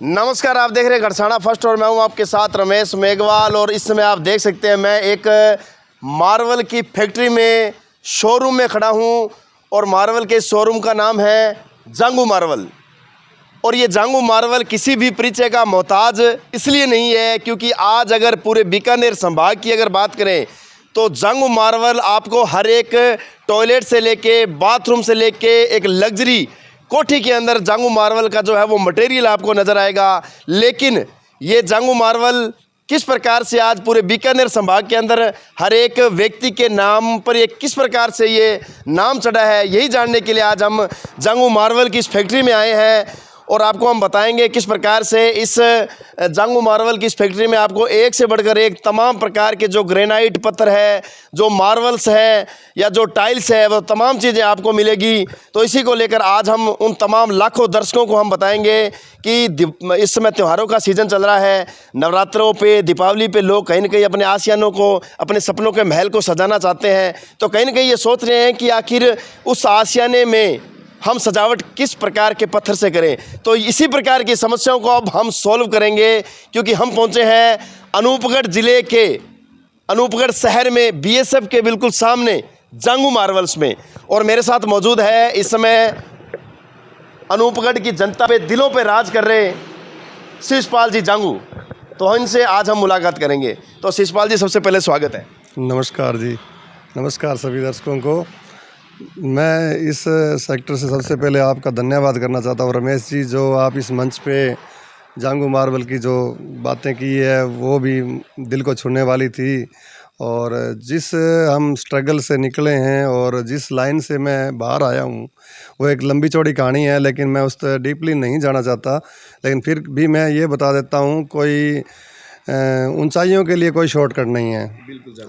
नमस्कार, आप देख रहे हैं घरसाना फर्स्ट और मैं हूं आपके साथ रमेश मेघवाल। और इस समय आप देख सकते हैं मैं एक मार्बल की फैक्ट्री में शोरूम में खड़ा हूं और मार्बल के शोरूम का नाम है जांगू मार्बल। और ये जांगू मार्बल किसी भी परिचय का मोहताज इसलिए नहीं है क्योंकि आज अगर पूरे बीकानेर संभाग की अगर बात करें तो जांगू मार्बल आपको हर एक टॉयलेट से लेके बाथरूम से लेके एक लग्जरी कोठी के अंदर जांगू मार्बल का जो है वो मटेरियल आपको नज़र आएगा। लेकिन ये जांगू मार्बल किस प्रकार से आज पूरे बीकानेर संभाग के अंदर हर एक व्यक्ति के नाम पर ये किस प्रकार से ये नाम चढ़ा है, यही जानने के लिए आज हम जांगू मार्बल की इस फैक्ट्री में आए हैं। और आपको हम बताएंगे किस प्रकार से इस जांगू मार्बल की इस फैक्ट्री में आपको एक से बढ़कर एक तमाम प्रकार के जो ग्रेनाइट पत्थर है, जो मार्बल्स है या जो टाइल्स है, वो तमाम चीज़ें आपको मिलेगी। तो इसी को लेकर आज हम उन तमाम लाखों दर्शकों को हम बताएंगे कि इस समय त्योहारों का सीज़न चल रहा है। नवरात्रों पे, दीपावली पे लोग कहीं ना कहीं अपने आशियानों को, अपने सपनों के महल को सजाना चाहते हैं। तो कहीं ना कहीं ये सोच रहे हैं कि आखिर उस आशियाने में हम सजावट किस प्रकार के पत्थर से करें। तो इसी प्रकार की समस्याओं को अब हम सॉल्व करेंगे क्योंकि हम पहुंचे हैं अनूपगढ़ ज़िले के अनूपगढ़ शहर में बीएसएफ के बिल्कुल सामने जांगू मार्बल्स में। और मेरे साथ मौजूद है इस समय अनूपगढ़ की जनता पे, दिलों पे राज कर रहे शिषपाल जी जांगू। तो इनसे आज हम मुलाकात करेंगे। तो शिषपाल जी, सबसे पहले स्वागत है। नमस्कार जी, नमस्कार सभी दर्शकों को। मैं इस सेक्टर से सबसे पहले आपका धन्यवाद करना चाहता हूँ रमेश जी, जो आप इस मंच पे जांगू मार्बल की जो बातें की है वो भी दिल को छूने वाली थी। और जिस हम स्ट्रगल से निकले हैं और जिस लाइन से मैं बाहर आया हूँ वो एक लंबी चौड़ी कहानी है, लेकिन मैं उस पर डीपली नहीं जाना चाहता। लेकिन फिर भी मैं ये बता देता हूँ, कोई ऊंचाइयों के लिए कोई शॉर्टकट नहीं है।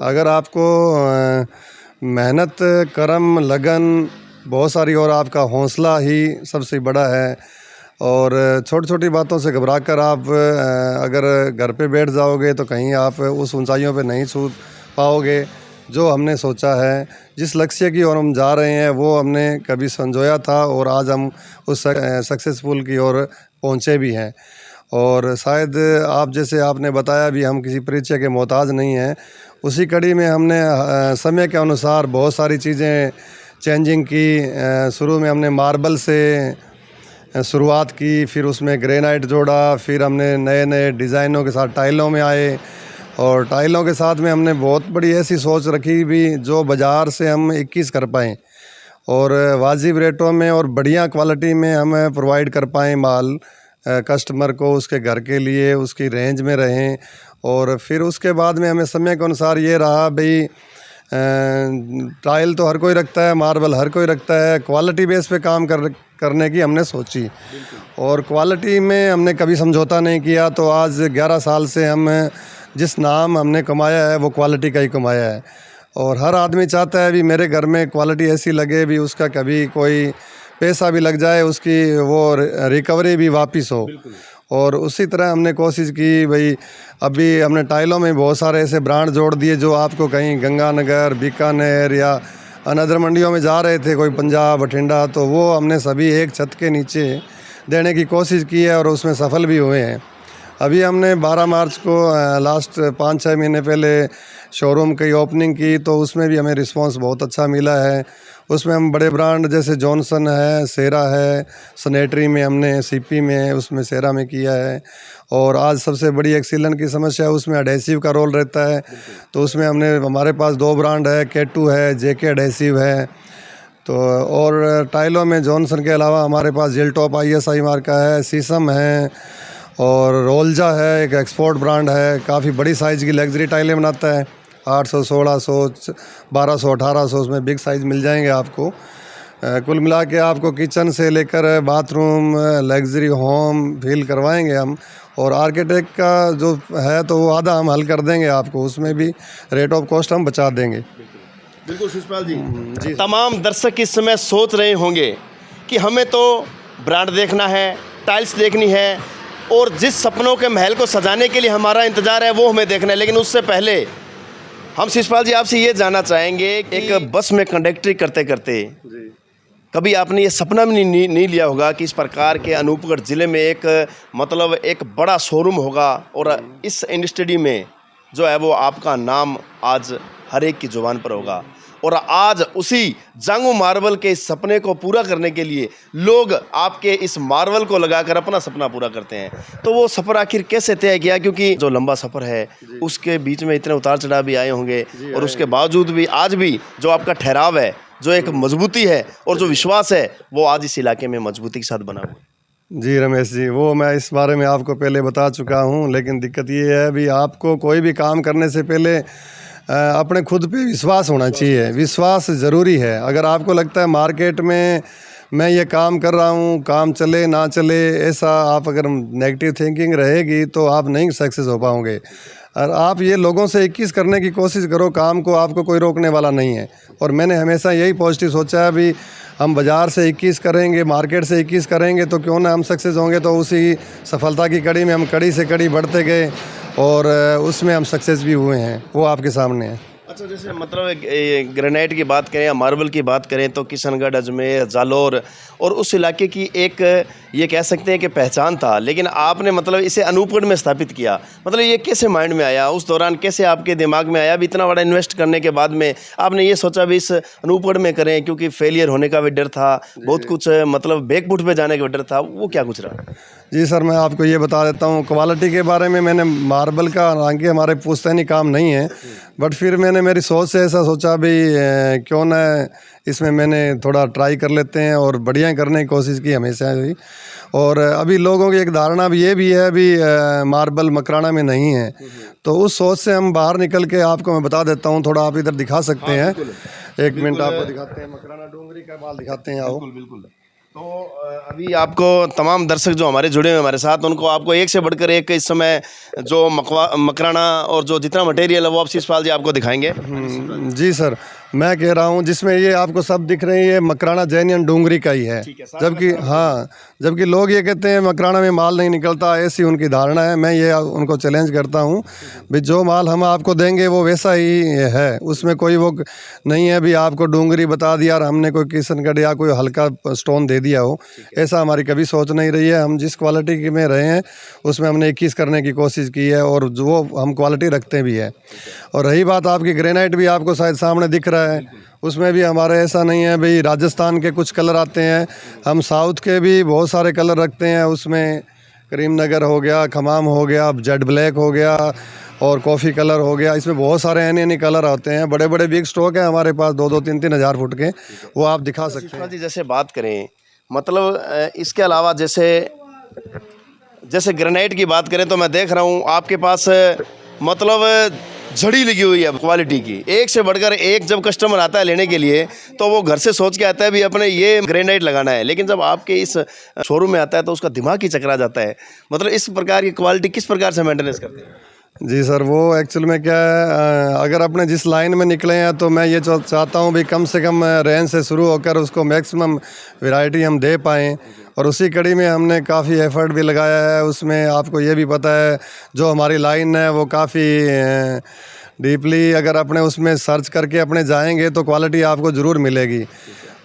अगर आपको मेहनत, कर्म, लगन बहुत सारी और आपका हौसला ही सबसे बड़ा है। और छोटी छोटी बातों से घबरा कर आप अगर घर पे बैठ जाओगे तो कहीं आप उस ऊंचाइयों पे नहीं छू पाओगे जो हमने सोचा है। जिस लक्ष्य की ओर हम जा रहे हैं वो हमने कभी संजोया था और आज हम उस सक्सेसफुल की ओर पहुँचे भी हैं। और शायद आप जैसे आपने बताया भी, हम किसी परिचय के मोहताज नहीं हैं। उसी कड़ी में हमने समय के अनुसार बहुत सारी चीज़ें चेंजिंग की। शुरू में हमने मार्बल से शुरुआत की, फिर उसमें ग्रेनाइट जोड़ा, फिर हमने नए नए डिज़ाइनों के साथ टाइलों में आए। और टाइलों के साथ में हमने बहुत बड़ी ऐसी सोच रखी भी जो बाज़ार से हम 21 कर पाएँ और वाजिब रेटों में और बढ़िया क्वालिटी में हम प्रोवाइड कर पाएँ माल कस्टमर को, उसके घर के लिए उसकी रेंज में रहें। और फिर उसके बाद में हमें समय के अनुसार ये रहा भाई, टाइल तो हर कोई रखता है, मार्बल हर कोई रखता है, क्वालिटी बेस पे काम करने की हमने सोची और क्वालिटी में हमने कभी समझौता नहीं किया। तो आज 11 साल से हम जिस नाम हमने कमाया है वो क्वालिटी का ही कमाया है। और हर आदमी चाहता है भी मेरे घर में क्वालिटी ऐसी लगे भी उसका कभी कोई पैसा भी लग जाए उसकी वो रिकवरी भी वापस हो। और उसी तरह हमने कोशिश की भाई। अभी हमने टाइलों में बहुत सारे ऐसे ब्रांड जोड़ दिए जो आपको कहीं गंगानगर, बीकानेर या अनदर मंडियों में जा रहे थे, कोई पंजाब, बठिंडा, तो वो हमने सभी एक छत के नीचे देने की कोशिश की है और उसमें सफल भी हुए हैं। अभी हमने 12 मार्च को लास्ट 5-6 महीने पहले शोरूम की ओपनिंग की, तो उसमें भी हमें रिस्पांस बहुत अच्छा मिला है। उसमें हम बड़े ब्रांड जैसे जॉनसन है, सेरा है, सनेटरी में हमने सीपी में उसमें सेरा में किया है। और आज सबसे बड़ी एक सीलन की समस्या है, उसमें एडेसिव का रोल रहता है। तो उसमें हमारे पास 2 ब्रांड है, K2 है, JK एडेसिव है। तो और टाइलों में जॉनसन के अलावा हमारे जिल जिलटॉप ISI मार्का है, शीशम है और रोल्जा है, एक एक्सपोर्ट ब्रांड है। काफ़ी बड़ी साइज़ की लग्जरी टाइलें बनाता है, 800, 1600, 1200, 1800 उसमें बिग साइज़ मिल जाएंगे आपको। कुल मिला के आपको किचन से लेकर बाथरूम, लग्जरी होम फील करवाएंगे हम। और आर्किटेक्ट का जो है तो वो आधा हम हल कर देंगे आपको, उसमें भी रेट ऑफ कॉस्ट हम बचा देंगे। बिल्कुल शिषपाल जी, तमाम दर्शक इस समय सोच रहे होंगे कि हमें तो ब्रांड देखना है, टाइल्स देखनी है और जिस सपनों के महल को सजाने के लिए हमारा इंतज़ार है वो हमें देखना है। लेकिन उससे पहले हम शिषपाल जी आपसे ये जानना चाहेंगे, एक बस में कंडक्टरी करते करते कभी आपने ये सपना भी नहीं लिया होगा कि इस प्रकार के अनूपगढ़ ज़िले में एक मतलब एक बड़ा शोरूम होगा और इस इंडस्ट्री में जो है वो आपका नाम आज हर एक की ज़ुबान पर होगा और आज उसी जांगू मार्बल के इस सपने को पूरा करने के लिए लोग आपके इस मार्बल को लगाकर अपना सपना पूरा करते हैं। तो वो सफ़र आखिर कैसे तय किया, क्योंकि जो लंबा सफ़र है उसके बीच में इतने उतार चढ़ाव भी आए होंगे और उसके बावजूद भी आज भी जो आपका ठहराव है, जो एक मजबूती है और जो विश्वास है, वो आज इस इलाके में मजबूती के साथ बना हुआ है। जी रमेश जी, वो मैं इस बारे में आपको पहले बता चुका हूँ, लेकिन दिक्कत ये है भी आपको कोई भी काम करने से पहले अपने खुद पे विश्वास होना चाहिए। विश्वास ज़रूरी है। अगर आपको लगता है मार्केट में मैं ये काम कर रहा हूँ, काम चले ना चले, ऐसा आप अगर नेगेटिव थिंकिंग रहेगी तो आप नहीं सक्सेस हो पाओगे। और आप ये लोगों से 21 करने की कोशिश करो, काम को आपको कोई रोकने वाला नहीं है। और मैंने हमेशा यही पॉजिटिव सोचा है भी हम बाज़ार से 21 करेंगे, मार्केट से 21 करेंगे तो क्यों ना हम सक्सेस होंगे। तो उसी सफलता की कड़ी में हम कड़ी से कड़ी बढ़ते गए और उसमें हम सक्सेस भी हुए हैं, वो आपके सामने है। अच्छा, जैसे मतलब ग्रेनाइट की बात करें या मार्बल की बात करें तो किशनगढ़, अजमेर, जालौर और उस इलाके की एक ये कह सकते हैं कि पहचान था, लेकिन आपने मतलब इसे अनूपगढ़ में स्थापित किया। मतलब ये कैसे माइंड में आया, उस दौरान कैसे आपके दिमाग में आया भी इतना बड़ा इन्वेस्ट करने के बाद में आपने ये सोचा भी इस अनूपगढ़ में करें, क्योंकि फेलियर होने का भी डर था, बहुत कुछ मतलब बैकफुट पे जाने का डर था, वो क्या कुछ रहा? जी सर, मैं आपको ये बता देता हूँ क्वालिटी के बारे में। मैंने मार्बल का हालांकि हमारे पुश्तैनी काम नहीं है, बट फिर मैंने मेरी सोच से ऐसा सोचा भी क्यों ना इसमें मैंने थोड़ा ट्राई कर लेते हैं और बढ़िया करने की कोशिश की हमेशा ही। और अभी लोगों की एक धारणा भी ये भी है भी मार्बल मकराना में नहीं है, तो उस सोच से हम बाहर निकल के आपको मैं बता देता हूँ। थोड़ा आप इधर दिखा सकते हैं, एक मिनट आपको दिखाते हैं, मकराना डोंगरी का माल दिखाते हैं। आओ। बिल्कुल। तो अभी आपको तमाम दर्शक जो हमारे जुड़े हुए हमारे साथ, उनको आपको एक से बढ़कर एक इस समय जो मकराना और जो जितना मटेरियल है वो आप शिषपाल जी आपको दिखाएंगे। जी सर, मैं कह रहा हूँ जिसमें ये आपको सब दिख रहे हैं ये मकराना जैनियन डोंगरी का ही है। जबकि हाँ, जबकि लोग ये कहते हैं मकराना में माल नहीं निकलता, ऐसी उनकी धारणा है। मैं ये उनको चैलेंज करता हूँ भी जो माल हम आपको देंगे वो वैसा ही है, उसमें कोई वो नहीं है भी आपको डोंगरी बता दिया और हमने कोई किशनगढ़ या कोई हल्का स्टोन दे दिया हो। ऐसा हमारी कभी सोच नहीं रही है। हम जिस क्वालिटी में रहे हैं उसमें हमने 21 करने की कोशिश की है और जो हम क्वालिटी रखते भी है। और रही बात आपकी ग्रेनाइट, भी आपको शायद सामने दिख रहा है, उसमें भी हमारे ऐसा नहीं है भाई राजस्थान के कुछ कलर आते हैं, हम साउथ के भी बहुत सारे कलर रखते हैं। उसमें करीमनगर हो गया, खमाम हो गया, जेड ब्लैक हो गया और कॉफ़ी कलर हो गया। इसमें बहुत सारे ऐसे कलर आते हैं। बड़े बड़े बिग स्टॉक है हमारे पास, 2-2, 3-3 हज़ार फुट के, वो आप दिखा सकते हैं। जी, जैसे बात करें मतलब इसके अलावा जैसे ग्रेनाइट की बात करें तो मैं देख रहा हूँ आपके पास मतलब झड़ी लगी हुई है क्वालिटी की, एक से बढ़कर एक। जब कस्टमर आता है लेने के लिए तो वो घर से सोच के आता है भी अपने ये ग्रेनाइट लगाना है, लेकिन जब आपके इस शोरूम में आता है तो उसका दिमाग ही चकरा जाता है। मतलब इस प्रकार की क्वालिटी किस प्रकार से मेंटेनेंस करते हैं? जी सर, वो एक्चुअल में क्या है, अगर अपने जिस लाइन में निकले हैं तो मैं ये चाहता हूँ भी कम से कम रेंज से शुरू होकर उसको मैक्सिमम वैरायटी हम दे पाएँ। और उसी कड़ी में हमने काफ़ी एफर्ट भी लगाया है। उसमें आपको ये भी पता है जो हमारी लाइन है वो काफ़ी डीपली अगर अपने उसमें सर्च करके अपने जाएंगे तो क्वालिटी आपको ज़रूर मिलेगी।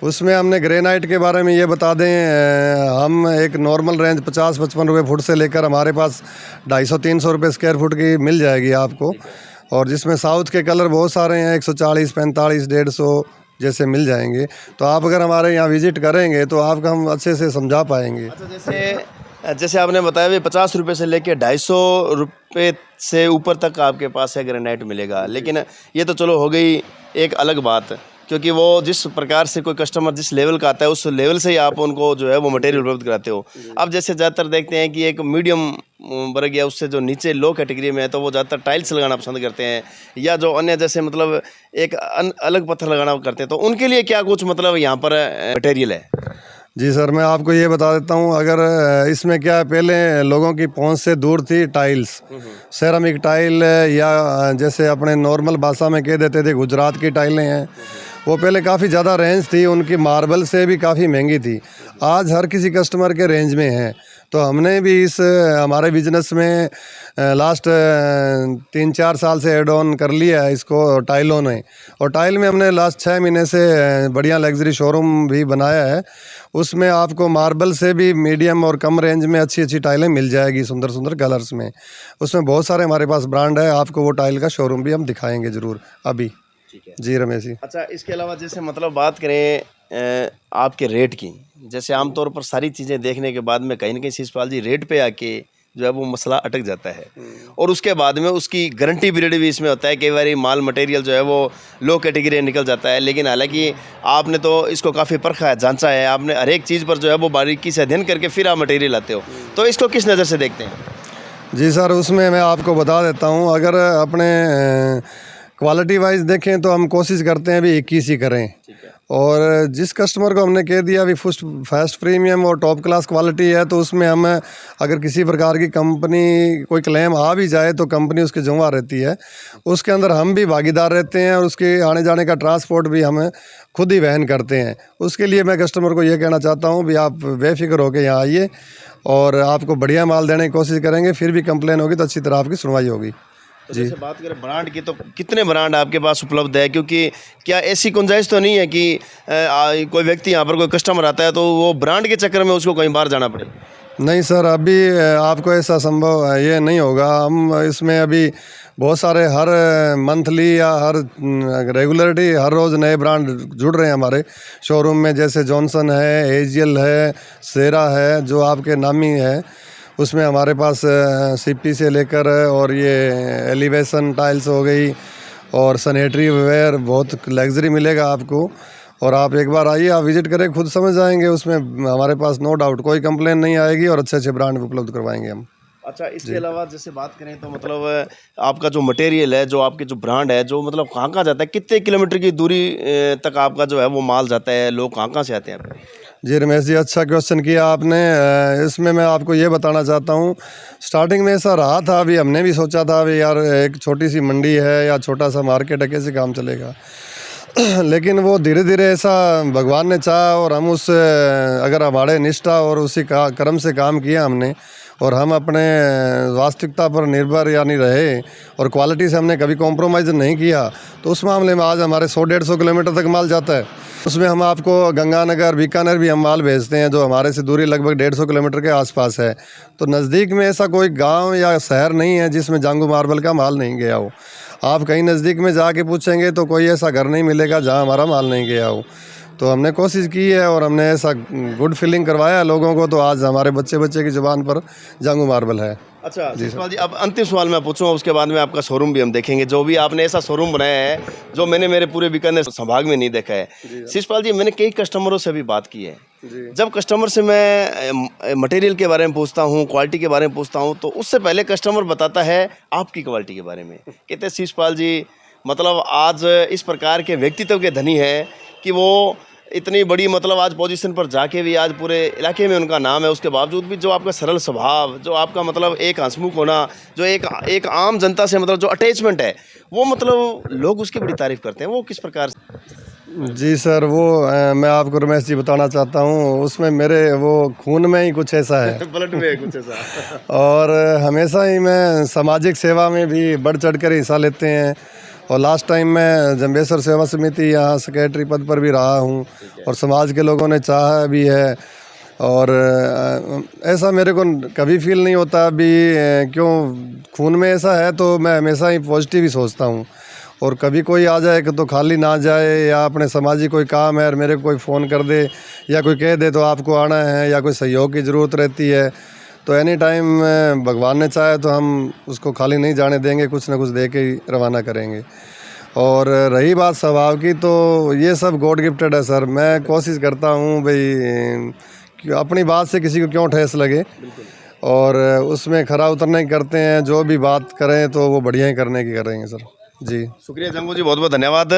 उसमें हमने ग्रेनाइट के बारे में ये बता दें, हम एक नॉर्मल रेंज 50-55 रुपये फुट से लेकर हमारे पास 250-300 रुपये स्क्वायर फुट की मिल जाएगी आपको। और जिसमें साउथ के कलर बहुत सारे हैं, 140, 45, 150 जैसे मिल जाएंगे। तो आप अगर हमारे यहाँ विज़िट करेंगे तो आपको हम अच्छे से समझा पाएंगे। अच्छा, जैसे आपने बताया भी 50 रुपये से लेकर 250 रुपये से ऊपर तक आपके पास है ग्रेनाइट मिलेगा, लेकिन ये तो चलो हो गई एक अलग बात, क्योंकि वो जिस प्रकार से कोई कस्टमर जिस लेवल का आता है उस लेवल से ही आप उनको जो है वो मटेरियल उपलब्ध कराते हो। अब जैसे ज़्यादातर देखते हैं कि एक मीडियम वर्ग या उससे जो नीचे लो कैटेगरी में है तो वो ज़्यादातर टाइल्स लगाना पसंद करते हैं, या जो अन्य जैसे मतलब एक अलग पत्थर लगाना करते हैं, तो उनके लिए क्या कुछ मतलब यहाँ पर मटेरियल है? जी सर, मैं आपको ये बता देता हूँ। अगर इसमें क्या है, पहले लोगों की पहुंच से दूर थी टाइल्स, सेरामिक टाइल, या जैसे अपने नॉर्मल भाषा में कह देते थे गुजरात की टाइलें हैं, वो पहले काफ़ी ज़्यादा रेंज थी उनकी, मार्बल से भी काफ़ी महंगी थी। आज हर किसी कस्टमर के रेंज में है। तो हमने भी इस हमारे बिजनेस में लास्ट 3-4 साल से एड ऑन कर लिया है इसको टाइलों ने। और टाइल में हमने लास्ट 6 महीने से बढ़िया लग्जरी शोरूम भी बनाया है। उसमें आपको मार्बल से भी मीडियम और कम रेंज में अच्छी अच्छी टाइलें मिल जाएगी, सुंदर सुंदर कलर्स में। उसमें बहुत सारे हमारे पास ब्रांड है। आपको वो टाइल का शोरूम भी हम दिखाएंगे ज़रूर अभी। ठीक है जी रमेश जी। अच्छा, इसके अलावा जैसे मतलब बात करें आपके रेट की, जैसे आमतौर पर सारी चीज़ें देखने के बाद में कहीं ना कहीं शिषपाल जी रेट पे आके जो है वो मसला अटक जाता है। और उसके बाद में उसकी गारंटी पीरियड भी इसमें होता है। कई बार माल मटेरियल जो है वो लो कैटेगरी निकल जाता है, लेकिन हालांकि आपने तो इसको काफ़ी परखा है, जांचा है, आपने हर एक चीज़ पर जो है वो बारीकी से अध्ययन करके फिर आप मटेरियल लाते हो, तो इसको किस नज़र से देखते हैं? जी सर, उसमें मैं आपको बता देता हूँ। अगर अपने क्वालिटी वाइज देखें तो हम कोशिश करते हैं अभी 21 ही करें। ठीक है। और जिस कस्टमर को हमने कह दिया अभी फर्स्ट प्रीमियम और टॉप क्लास क्वालिटी है, तो उसमें हम अगर किसी प्रकार की कंपनी कोई क्लेम आ भी जाए तो कंपनी उसकी जुम्मेवार रहती है। उसके अंदर हम भी भागीदार रहते हैं और उसके आने जाने का ट्रांसपोर्ट भी हम खुद ही वहन करते हैं। उसके लिए मैं कस्टमर को ये कहना चाहता हूँ भी आप बेफिक्र होकर यहाँ आइए और आपको बढ़िया माल देने की कोशिश करेंगे। फिर भी कंप्लेन होगी तो अच्छी तरह आपकी सुनवाई होगी। तो जैसे बात करें ब्रांड की, तो कितने ब्रांड आपके पास उपलब्ध है? क्योंकि क्या ऐसी गुंजाइश तो नहीं है कि कोई व्यक्ति यहाँ पर कोई कस्टमर आता है तो वो ब्रांड के चक्कर में उसको कहीं बाहर जाना पड़े? नहीं सर, अभी आपको ऐसा संभव ये नहीं होगा। हम इसमें अभी बहुत सारे हर मंथली या हर रेगुलरिटी हर रोज़ नए ब्रांड जुड़ रहे हैं हमारे शोरूम में। जैसे जॉनसन है, एजियल है, सेरा है, जो आपके नामी है। उसमें हमारे पास सीपी से लेकर और ये एलिवेशन टाइल्स हो गई और सैनिटरी वेयर, बहुत लग्जरी मिलेगा आपको। और आप एक बार आइए, आप विजिट करें, खुद समझ जाएंगे। उसमें हमारे पास नो डाउट कोई कंप्लेन नहीं आएगी और अच्छे अच्छे ब्रांड उपलब्ध करवाएंगे हम। अच्छा, इसके अलावा जैसे बात करें तो मतलब आपका जो मटेरियल है, जो आपके जो ब्रांड है, जो मतलब कहाँ कहाँ जाता है, कितने किलोमीटर की दूरी तक आपका जो है वो माल जाता है, लोग कहाँ कहाँ से आते हैं आपके? जी रमेश जी, अच्छा क्वेश्चन किया आपने। इसमें मैं आपको ये बताना चाहता हूँ, स्टार्टिंग में ऐसा रहा था। अभी हमने भी सोचा था अभी यार एक छोटी सी मंडी है या छोटा सा मार्केट है, कैसे काम चलेगा। लेकिन वो धीरे धीरे ऐसा भगवान ने चाहा और हम उस अगर हमारे निष्ठा और उसी का कर्म से काम किया हमने, और हम अपने वास्तविकता पर निर्भर यानी रहे और क्वालिटी से हमने कभी कॉम्प्रोमाइज़ नहीं किया, तो उस मामले में आज हमारे 100-150 किलोमीटर तक माल जाता है। उसमें हम आपको गंगानगर, बीकानेर भी हम माल भेजते हैं, जो हमारे से दूरी लगभग 150 किलोमीटर के आसपास है। तो नज़दीक में ऐसा कोई गांव या शहर नहीं है जिसमें जांगू मार्बल का माल नहीं गया हो। आप कहीं नज़दीक में जाके पूछेंगे तो कोई ऐसा घर नहीं मिलेगा जहां हमारा माल नहीं गया हो। तो हमने कोशिश की है और हमने ऐसा गुड फीलिंग करवाया लोगों को, तो आज हमारे बच्चे बच्चे की ज़ुबान पर जांगू मार्बल है। अच्छा शिषपाल जी, अब अंतिम सवाल मैं पूछूंगा, उसके बाद में आपका शोरूम भी हम देखेंगे। जो भी आपने ऐसा शोरूम बनाया है जो मैंने मेरे पूरे बीकानेर संभाग में नहीं देखा है। शिषपाल जी, मैंने कई कस्टमरों से भी बात की है। जब कस्टमर से मैं मटेरियल के बारे में पूछता हूँ, क्वालिटी के बारे में पूछता हूँ, तो उससे पहले कस्टमर बताता है आपकी क्वालिटी के बारे में। कहते हैं शिषपाल जी मतलब आज इस प्रकार के व्यक्तित्व के धनी है कि वो इतनी बड़ी मतलब आज पोजीशन पर जाके भी आज पूरे इलाके में उनका नाम है, उसके बावजूद भी जो आपका सरल स्वभाव, जो आपका मतलब एक हंसमुख होना, जो एक आम जनता से मतलब जो अटैचमेंट है, वो मतलब लोग उसकी बड़ी तारीफ़ करते हैं। वो किस प्रकार से? जी सर, वो मैं आपको रमेश जी बताना चाहता हूँ, उसमें मेरे वो खून में ही कुछ ऐसा है। ब्लड में है कुछ ऐसा। और हमेशा ही मैं सामाजिक सेवा में भी बढ़ चढ़ कर हिस्सा लेते हैं। और लास्ट टाइम मैं जंबेसर सेवा समिति यहाँ सेक्रेटरी पद पर भी रहा हूँ और समाज के लोगों ने चाहा भी है। और ऐसा मेरे को कभी फील नहीं होता अभी, क्यों खून में ऐसा है, तो मैं हमेशा ही पॉजिटिव ही सोचता हूँ। और कभी कोई आ जाए तो खाली ना जाए, या अपने सामाजिक कोई काम है और मेरे को कोई फ़ोन कर दे या कोई कह दे तो आपको आना है या कोई सहयोग की ज़रूरत रहती है, तो एनी टाइम भगवान ने चाहे तो हम उसको खाली नहीं जाने देंगे, कुछ ना कुछ दे के ही रवाना करेंगे। और रही बात स्वभाव की, तो ये सब गॉड गिफ्टेड है सर। मैं कोशिश करता हूँ भाई कि अपनी बात से किसी को क्यों ठेस लगे, और उसमें खरा उतरने की करते हैं। जो भी बात करें तो वो बढ़िया ही करने की करेंगे सर। जी शुक्रिया जंगू जी, बहुत बहुत धन्यवाद।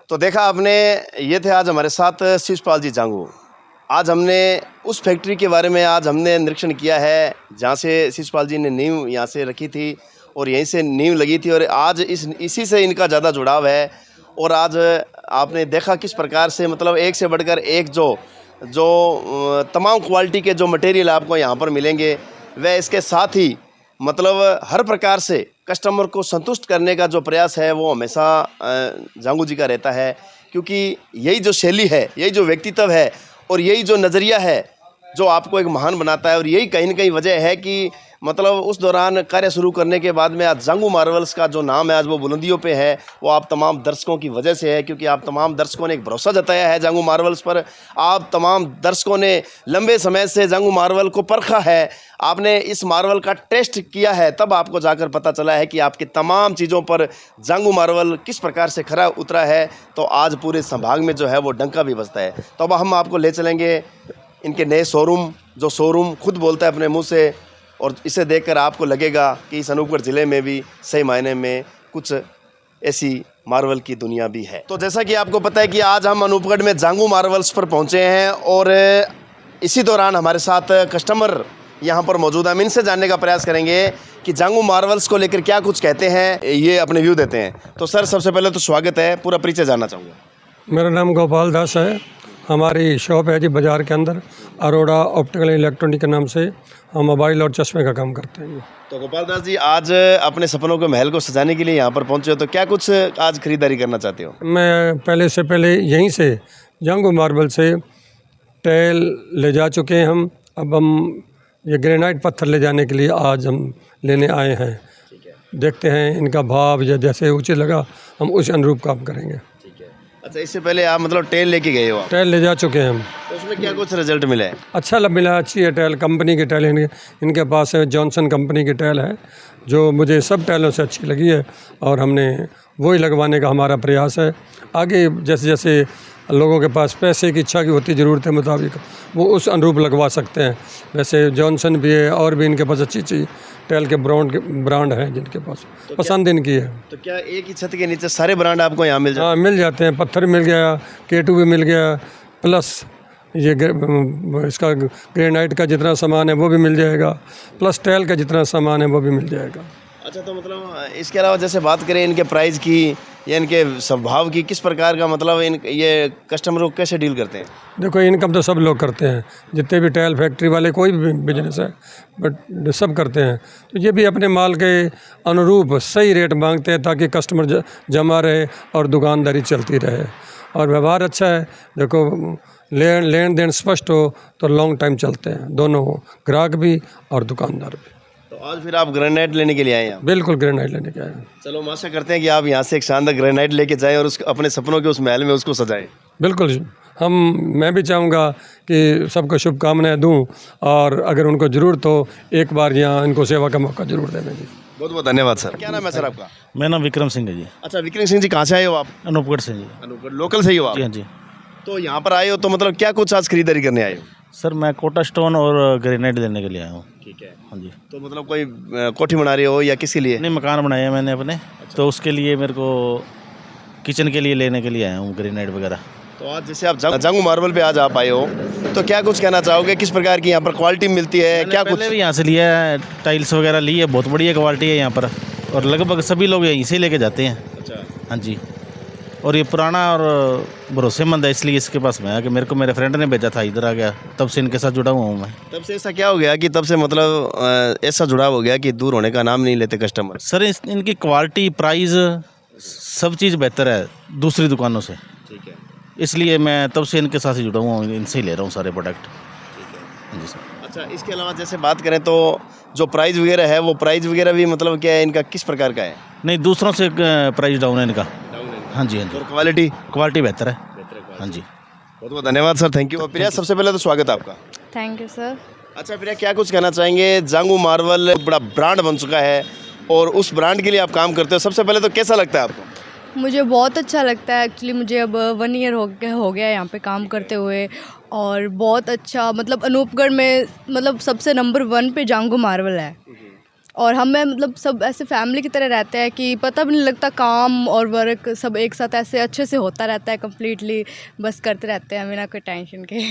तो देखा आपने, ये थे आज हमारे साथ शिषपाल जी जांगू। आज हमने उस फैक्ट्री के बारे में आज हमने निरीक्षण किया है जहाँ से शिषपाल जी ने नींव यहाँ से रखी थी और यहीं से नींव लगी थी, और आज इसी से इनका ज़्यादा जुड़ाव है। और आज आपने देखा किस प्रकार से मतलब एक से बढ़कर एक जो जो तमाम क्वालिटी के जो मटेरियल आपको यहाँ पर मिलेंगे, वह इसके साथ ही मतलब हर प्रकार से कस्टमर को संतुष्ट करने का जो प्रयास है वो हमेशा जांगू जी का रहता है, क्योंकि यही जो शैली है, यही जो व्यक्तित्व है और यही जो नज़रिया है जो आपको एक महान बनाता है। और यही कहीं ना कहीं वजह है कि मतलब उस दौरान कार्य शुरू करने के बाद में आज जांगू मार्वल्स का जो नाम है आज वो बुलंदियों पे है, वो आप तमाम दर्शकों की वजह से है, क्योंकि आप तमाम दर्शकों ने एक भरोसा जताया है जांगू मार्वल्स पर। आप तमाम दर्शकों ने लंबे समय से जांगू मार्वल को परखा है, आपने इस मार्वल का टेस्ट किया है, तब आपको जाकर पता चला है कि आपकी तमाम चीज़ों पर जांगू मार्वल किस प्रकार से खरा उतरा है। तो आज पूरे संभाग में जो है वो डंका भी बजता है। तो अब हम आपको ले चलेंगे इनके नए शोरूम, जो शोरूम खुद बोलता है अपने मुंह से, और इसे देखकर आपको लगेगा कि इस अनूपगढ़ ज़िले में भी सही मायने में कुछ ऐसी मार्वल की दुनिया भी है। तो जैसा कि आपको पता है कि आज हम अनूपगढ़ में जांगू मार्वल्स पर पहुंचे हैं और इसी दौरान हमारे साथ कस्टमर यहाँ पर मौजूद है। हम इनसे जानने का प्रयास करेंगे कि जांगू मार्वल्स को लेकर क्या कुछ कहते हैं, ये अपने व्यू देते हैं। तो सर सबसे पहले तो स्वागत है, पूरा परिचय जानना चाहूँगा। मेरा नाम गोपाल दास है। हमारी शॉप है जी बाज़ार के अंदर, अरोड़ा ऑप्टिकल इलेक्ट्रॉनिक के नाम से। हम मोबाइल और चश्मे का काम करते हैं। तो गोपाल दास जी, आज अपने सपनों के महल को सजाने के लिए यहाँ पर पहुँचे हो, तो क्या कुछ आज खरीदारी करना चाहते हो? मैं पहले यहीं से जांगू मार्बल से टाइल ले जा चुके हैं हम। अब हम ये ग्रेनाइट पत्थर ले जाने के लिए आज हम लेने आए हैं। देखते हैं इनका भाव या जैसे उचित लगा हम उस अनुरूप काम करेंगे। अच्छा, इससे पहले आप मतलब टेल लेके गए हो आप? टाइल ले जा चुके हैं हम। तो उसमें क्या कुछ रिजल्ट मिला है? अच्छा मिला, अच्छी है टाइल, कंपनी की टाइल इनके पास है। जॉनसन कंपनी की टाइल है जो मुझे सब टाइलों से अच्छी लगी है और हमने वही लगवाने का हमारा प्रयास है। आगे जैसे जैसे लोगों के पास पैसे की इच्छा की होती ज़रूरत के मुताबिक वो उस अनुरूप लगवा सकते हैं। वैसे जॉनसन भी है और भी इनके पास अच्छी टाइल के ब्रांड हैं जिनके पास पसंद इनकी है। तो क्या एक ही छत के नीचे सारे ब्रांड आपको यहाँ मिल जाते हैं? हाँ, मिल जाते हैं। पत्थर मिल गया, K2 भी मिल गया, प्लस ये इसका ग्रेनाइट का जितना सामान है वो भी मिल जाएगा, प्लस टाइल का जितना सामान है वो भी मिल जाएगा। अच्छा, तो मतलब इसके अलावा जैसे बात करें इनके प्राइस की या इनके स्वभाव की, किस प्रकार का मतलब ये कस्टमर को कैसे डील करते हैं? देखो, इनकम तो सब लोग करते हैं, जितने भी टाइल फैक्ट्री वाले कोई भी बिजनेस है, बट सब करते हैं। तो ये भी अपने माल के अनुरूप सही रेट मांगते हैं ताकि कस्टमर जमा रहे और दुकानदारी चलती रहे और व्यवहार अच्छा है। देखो, लेन देन स्पष्ट हो तो लॉन्ग टाइम चलते हैं, दोनों हो, ग्राहक भी और दुकानदार भी। तो आज फिर आप ग्रेनाइट लेने के लिए आए हैं? बिल्कुल ग्रेनाइट लेने के आए हैं। चलो, हम आशा करते हैं कि आप यहाँ से एक शानदार ग्रेनाइट लेके जाएं और उस अपने सपनों के उस महल में उसको सजाएं। बिल्कुल, मैं भी चाहूँगा कि सबको शुभकामनाएं दूं और अगर उनको ज़रूरत हो एक बार यहाँ इनको सेवा का मौका ज़रूर देना जी। बहुत बहुत धन्यवाद सर। क्या नाम है सर आपका? मेरा नाम विक्रम सिंह है जी। अच्छा, विक्रम सिंह जी, कहाँ से आए हो आप? अनूपगढ़ से जी। अनूपगढ़ लोकल से ही हो आप? जी हाँ जी। तो यहाँ पर आए हो तो मतलब क्या कुछ आज खरीदारी करने आए हो? सर, मैं कोटा स्टोन और ग्रेनाइट लेने के लिए आया हूँ। ठीक है। हाँ जी। तो मतलब कोई कोठी बना रहे हो या किसके लिए? नहीं, मकान बनाया है मैंने अपने। तो उसके लिए मेरे को किचन के लिए लेने के लिए आया हूँ ग्रेनाइट वगैरह। तो आज जैसे आप जांगू मार्बल पे आज आप आए हो, तो क्या कुछ कहना चाहोगे, किस प्रकार की यहाँ पर क्वालिटी मिलती है? क्या कुछ पहले भी यहाँ से लिया है, टाइल्स वगैरह ली है, बहुत बढ़िया क्वालिटी है यहाँ पर और लगभग सभी लोग यहीं से लेके जाते हैं। अच्छा। हाँ जी। और ये पुराना और भरोसेमंद है, इसलिए इसके पास मैं आया कि मेरे को मेरे फ्रेंड ने भेजा था, इधर आ गया, तब से इनके साथ जुड़ा हुआ हूँ मैं। तब से ऐसा क्या हो गया कि तब से मतलब ऐसा जुड़ाव हो गया कि दूर होने का नाम नहीं लेते कस्टमर? सर, इनकी क्वालिटी, प्राइस, सब चीज़ बेहतर है दूसरी दुकानों से, ठीक है। इसलिए मैं तब से इनके साथ ही जुड़ा हुआ हूँ, इनसे ही ले रहा हूँ सारे प्रोडक्ट। जी सर। अच्छा, इसके अलावा जैसे बात करें तो जो प्राइस वगैरह है वो प्राइस वगैरह भी मतलब क्या है इनका, किस प्रकार का है? नहीं, दूसरों से प्राइस डाउन है इनका। हाँ जी, हाँ जी। और क्वालिटी? क्वालिटी बेहतर है। हाँ जी। बहुत बहुत धन्यवाद सर, थैंक यू। प्रिया, सबसे पहले तो स्वागत है आपका। Thank you sir. अच्छा प्रिया, क्या कुछ कहना चाहेंगे? जांगू मार्बल बड़ा ब्रांड बन चुका है और उस ब्रांड के लिए आप काम करते हो, सबसे पहले तो कैसा लगता है आपको? मुझे बहुत अच्छा लगता है। एक्चुअली मुझे अब 1 ईयर हो गया यहाँ पे काम करते हुए और बहुत अच्छा, मतलब अनूपगढ़ में मतलब सबसे नंबर 1 पे जांगू मार्बल है और हमें मतलब सब ऐसे फैमिली की तरह रहते हैं कि पता भी नहीं लगता, काम और वर्क सब एक साथ ऐसे अच्छे से होता रहता है कंप्लीटली, बस करते रहते हैं बिना कोई टेंशन के।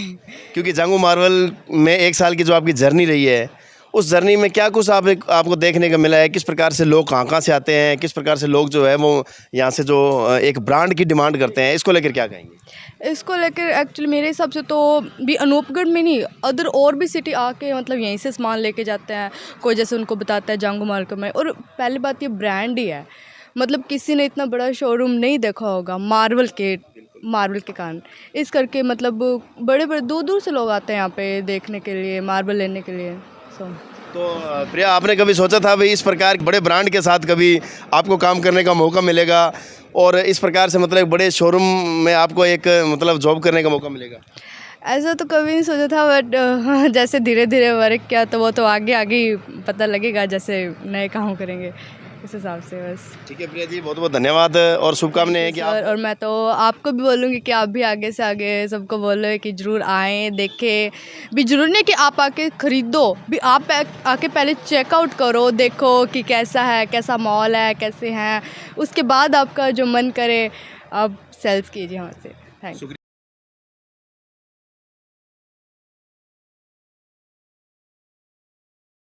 क्योंकि जांगू मार्बल में 1 साल की जो आपकी जर्नी रही है उस जर्नी में क्या कुछ आपको देखने को मिला है? किस प्रकार से लोग कहाँ से आते हैं, किस प्रकार से लोग जो है वो यहाँ से जो एक ब्रांड की डिमांड करते हैं, इसको लेकर क्या कहेंगे? इसको लेकर एक्चुअली मेरे हिसाब से तो भी अनूपगढ़ में नहीं, अदर और भी सिटी आके मतलब यहीं से सामान लेके जाते हैं। कोई जैसे उनको बताता है जांगू मार्केट में, और पहली बात ये ब्रांड ही है, मतलब किसी ने इतना बड़ा शोरूम नहीं देखा होगा मार्वल के कारण। इस करके मतलब बड़े बड़े दूर दूर से लोग आते हैं यहाँ पे देखने के लिए, मार्बल लेने के लिए। तो प्रिया, आपने कभी सोचा था भाई इस प्रकार के बड़े ब्रांड के साथ कभी आपको काम करने का मौका मिलेगा और इस प्रकार से मतलब एक बड़े शोरूम में आपको एक मतलब जॉब करने का मौका मिलेगा? ऐसा तो कभी नहीं सोचा था, बट जैसे धीरे धीरे वर्क किया तो वो तो आगे आगे ही पता लगेगा, जैसे नए काम करेंगे इस हिसाब से। बस ठीक है प्रिया जी, बहुत बहुत धन्यवाद और शुभकामनाएं हैं कि आप। और मैं तो आपको भी बोलूँगी कि आप भी आगे से आगे सबको बोलो कि ज़रूर आएँ, देखें भी। ज़रूर नहीं कि आप आके ख़रीदो भी, आप आके पहले चेकआउट करो, देखो कि कैसा है, कैसा मॉल है, कैसे हैं, उसके बाद आपका जो मन करे आप सेल्स कीजिए वहाँ से। Thank you.